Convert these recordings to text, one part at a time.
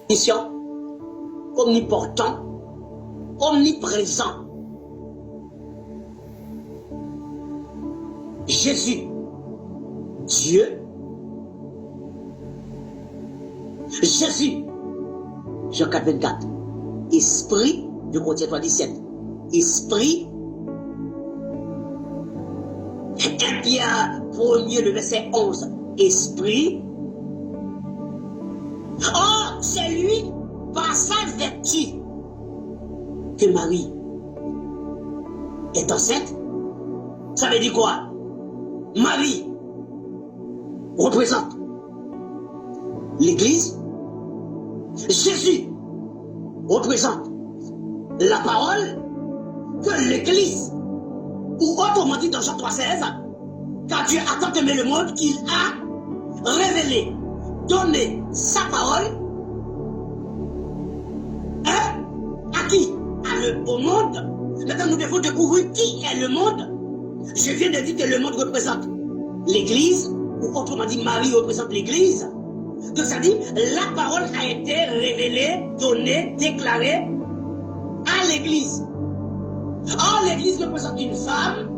omniscient, omniportant, omniprésent. Jésus, Dieu. Jésus, Jean 4, 24. Esprit, 2 Corinthiens 3, 17. Esprit. 1 Pierre 1er, le verset 11. Esprit. Oh, c'est lui, par sa vertu, que Marie est enceinte. Ça veut dire quoi? Marie représente l'Église. Jésus représente la parole que l'Église, ou autrement dit dans Jean 3,16, car Dieu a tant aimé le monde qu'il a révélé, donné sa parole. Hein? À qui? Au monde. Maintenant, nous devons découvrir qui est le monde. Je viens de dire que le monde représente l'Église, ou autrement dit, Marie représente l'Église. Donc, ça dit, la parole a été révélée, donnée, déclarée à l'Église. Or, l'Église représente une femme.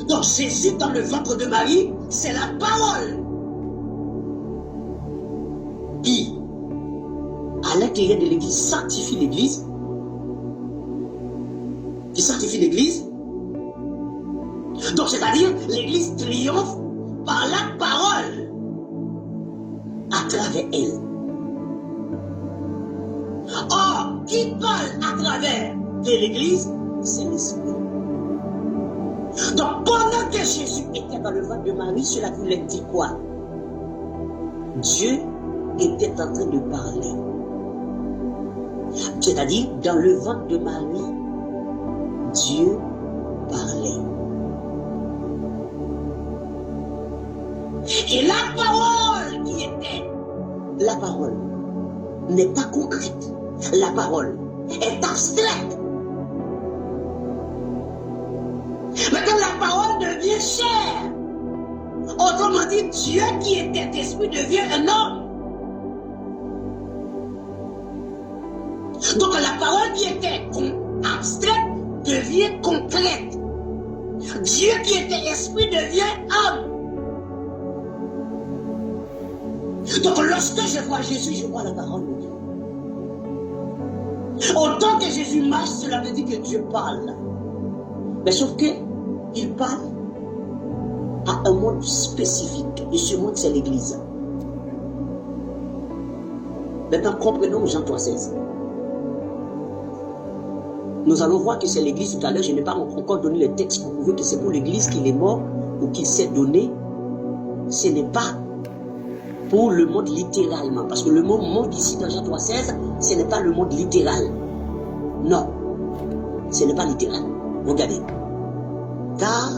Donc, Jésus, dans le ventre de Marie, c'est la parole qui, à l'intérieur de l'Église, sanctifie l'Église. Qui sanctifie l'Église. Donc, c'est-à-dire, l'Église triomphe par la parole à travers elle. Or, qui parle à travers de l'Église, c'est l'Esprit. Donc, pendant que Jésus était dans le ventre de Marie, cela voulait dire quoi? Dieu était en train de parler. C'est-à-dire, dans le ventre de Marie, Dieu parlait. Et la parole qui était, la parole n'est pas concrète. La parole est abstraite. Maintenant, la parole devient chair. Autrement dit, Dieu qui était esprit devient un homme. Donc, la parole qui était abstraite devient concrète. Dieu qui était esprit devient homme. Donc lorsque je vois Jésus, je vois la parole de Dieu. Autant que Jésus marche, cela veut dire que Dieu parle. Mais sauf que il parle à un monde spécifique. Et ce monde, c'est l'Église. Maintenant, comprenons Jean 3,16. Nous allons voir que c'est l'Église tout à l'heure. Je n'ai pas encore donné le texte pour prouver que c'est pour l'Église qu'il est mort ou qu'il s'est donné. Ce n'est pas pour le monde littéralement. Parce que le mot monde ici dans Jean 3,16, ce n'est pas le monde littéral. Non. Ce n'est pas littéral. Regardez. Car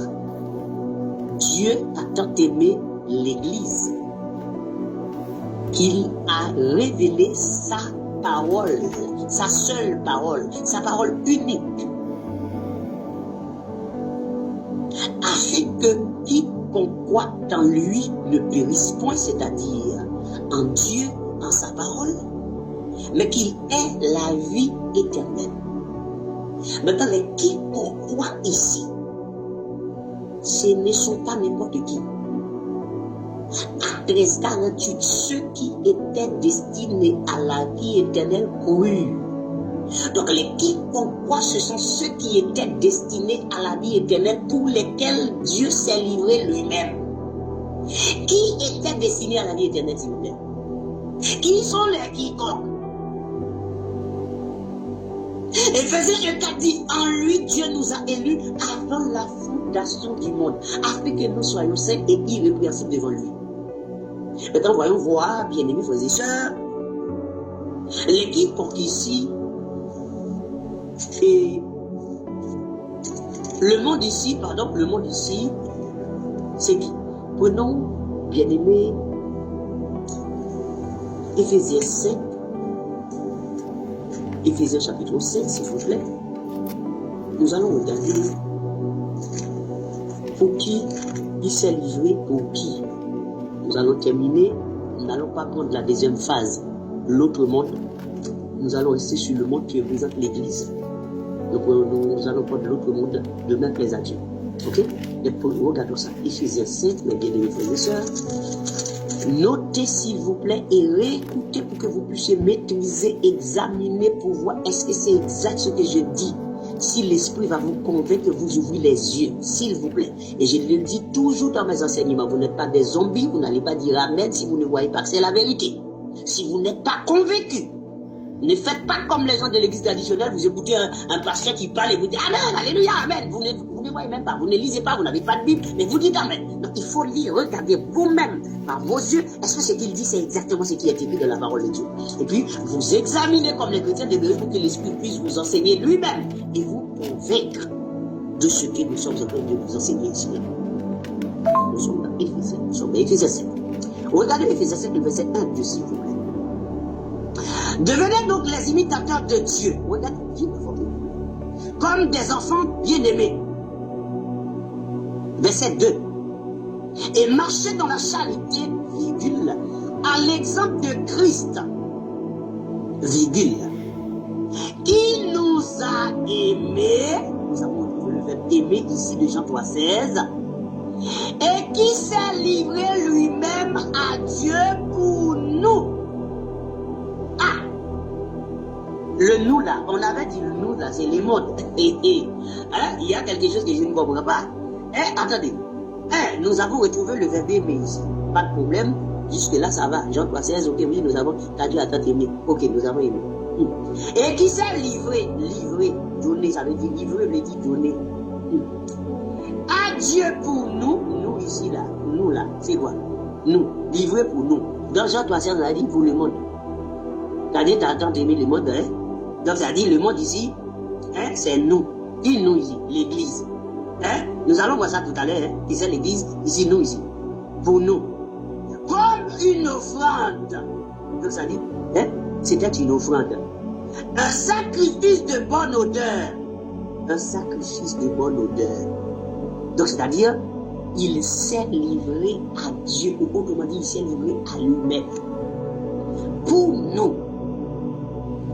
Dieu a tant aimé l'Église qu'il a révélé sa parole, sa seule parole, sa parole unique, afin que quiconque croit en lui ne périsse point, c'est-à-dire en Dieu, en sa parole, mais qu'il ait la vie éternelle. Maintenant, les quiconque croit ici, ce ne sont pas n'importe qui. À 13:48, ceux qui étaient destinés à la vie éternelle crurent. Donc les quiconque croient, ce sont ceux qui étaient destinés à la vie éternelle pour lesquels Dieu s'est livré lui-même. Qui étaient destinés à la vie éternelle, s'il vous plaît? Qui sont les quiconques? Éphésiens 1:4 dit, en lui Dieu nous a élus avant la fondation du monde, afin que nous soyons saints et irrépréhensibles devant lui. Maintenant, voyons voir, bien-aimés frères et sœurs, les quiconques ici, et le monde ici, c'est qui? Prenons, bien-aimés, Éphésiens 5, Éphésiens chapitre 5, s'il vous plaît. Nous allons regarder pour qui il s'est livré, pour qui. Nous allons terminer, nous n'allons pas prendre la deuxième phase. l'autre monde. Nous allons rester sur le monde qui représente l'Église. Donc nous allons prendre l'autre monde de même plaise à Dieu. Ok? Et regardons ça. Éphésiens 5, mes bien-aimés frères et sœurs. Notez s'il vous plaît et réécoutez pour que vous puissiez maîtriser, examiner pour voir est-ce que c'est exact ce que je dis. Si l'Esprit va vous convaincre que vous ouvrez les yeux, s'il vous plaît. Et je le dis toujours dans mes enseignements, vous n'êtes pas des zombies, vous n'allez pas dire Amen si vous ne voyez pas que c'est la vérité. Si vous n'êtes pas convaincu, ne faites pas comme les gens de l'église traditionnelle, vous écoutez un pasteur qui parle et vous dites Amen, Alléluia, Amen. Vous ne voyez même pas, vous ne lisez pas, vous n'avez pas de Bible, mais vous dites Amen. Donc il faut lire, regardez vous-même par vos yeux, est-ce que ce qu'il dit c'est exactement ce qui est écrit dans la parole de Dieu. Et puis vous examinez comme les chrétiens demeurent pour que l'Esprit puisse vous enseigner lui-même et vous convaincre de ce que nous sommes en train de vous enseigner ici. Nous sommes dans Éphésiens, nous sommes dans Éphésiens 7. Regardez Éphésiens 7, le verset 1, 2, s'il vous plaît. Devenez donc les imitateurs de Dieu. Regardez, comme des enfants bien-aimés. Verset 2. Et marchez dans la charité, virgule, à l'exemple de Christ, virgule, qui nous a aimés, nous avons trouvé le verbe aimer ici de Jean 3,16, et qui s'est livré lui-même à Dieu pour nous. Le nous là, on avait dit le nous là, c'est les modes. Hein? Il y a quelque chose que je ne comprends pas. Attendez. Nous avons retrouvé le verbe aimer ici. Pas de problème. Jusque là, ça va. Jean 3,16, ok, oui, nous avons. T'as Dieu a tant aimé. Ok, nous avons aimé. Et qui s'est livré, donné, ça veut dire livrer, veut dire donner. À Dieu pour nous, nous ici là, nous là, c'est quoi? Nous, livré pour nous. Dans Jean 3,16, on a dit pour le monde. T'as dit, t'as tant aimé le monde, hein? Donc ça dit le monde ici, hein, c'est nous. Qui nous ici? L'église. Hein? Nous allons voir ça tout à l'heure. Hein? Qui c'est l'église? Ici, nous ici. Pour nous. Comme une offrande. Donc ça dit, hein? C'était une offrande. Un sacrifice de bonne odeur. Un sacrifice de bonne odeur. Donc c'est-à-dire, il s'est livré à Dieu. Ou autrement dit, il s'est livré à lui-même. Pour nous.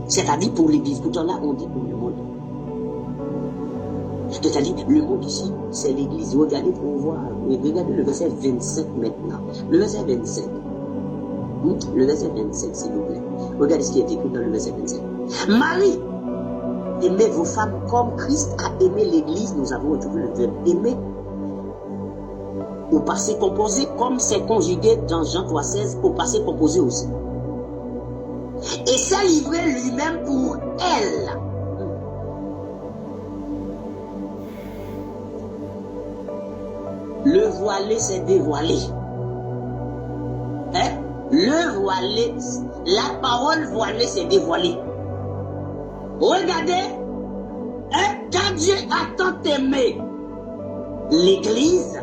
C'est-à-dire pour l'église. Pourtant là, on dit pour le monde. C'est-à-dire, le monde ici, c'est l'église. Regardez pour voir. Regardez le verset 25 maintenant. Le verset 25. Le verset 25, s'il vous plaît. Regardez ce qui est écrit dans le verset 25. Marie, aimez vos femmes comme Christ a aimé l'église. Nous avons retrouvé le verbe aimer. Au passé composé, comme c'est conjugué dans Jean 3,16, au passé composé aussi. Et s'est livré lui-même pour elle. Le voilé s'est dévoilé. Hein? Le voilé, la parole voilée s'est dévoilée. Regardez, hein? Car Dieu a tant aimé l'église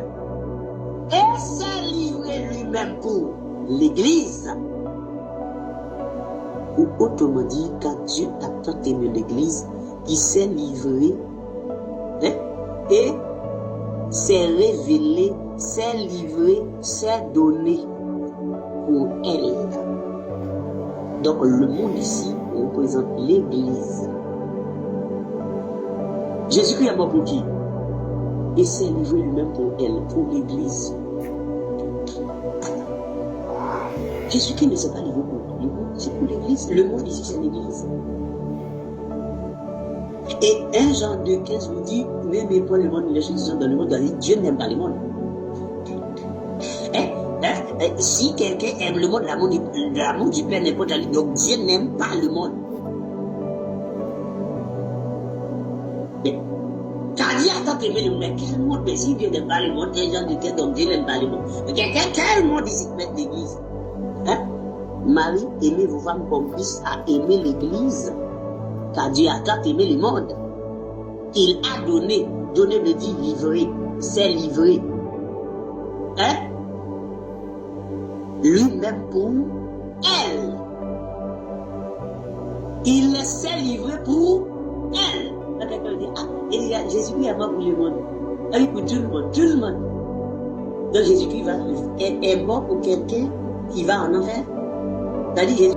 et s'est livré lui-même pour l'église. Ou autrement dit, car Dieu a tant aimé l'église, il s'est livré, hein, et s'est révélé, s'est livré, s'est donné pour elle. Donc le monde ici représente l'église. Jésus-Christ est mort pour qui? Et s'est livré lui-même pour elle, pour l'église. Jésus-Christ ne s'est pas livré pour le monde, c'est pour l'église. Le monde ici, c'est l'église. Et 1 Jean 2,15 vous dit, n'aimez pas le monde, les choses qui sont dans le monde, Dieu n'aime pas le monde. Si quelqu'un aime le monde, l'amour du Père n'est pas dans lui, donc Dieu n'aime pas le monde. Car Dieu a tant aimé le monde, mais quel monde? Mais si Dieu n'aime pas le monde, les gens disent donc Dieu n'aime pas le monde. Mais quel monde ici met l'église? Hein? Marie, aimez vos femmes comme Christ a aimé l'église. Car Dieu a tant aimé le monde. Il a donné. Donner veut dire livrer. C'est livré. Hein? Lui-même pour elle. Il s'est livré pour elle. Quelqu'un dit, il y a Jésus-Christ est mort pour le monde. Ah oui, pour tout le monde. Tout le monde. Donc Jésus-Christ est mort pour quelqu'un qui va en enfer. C'est-à-dire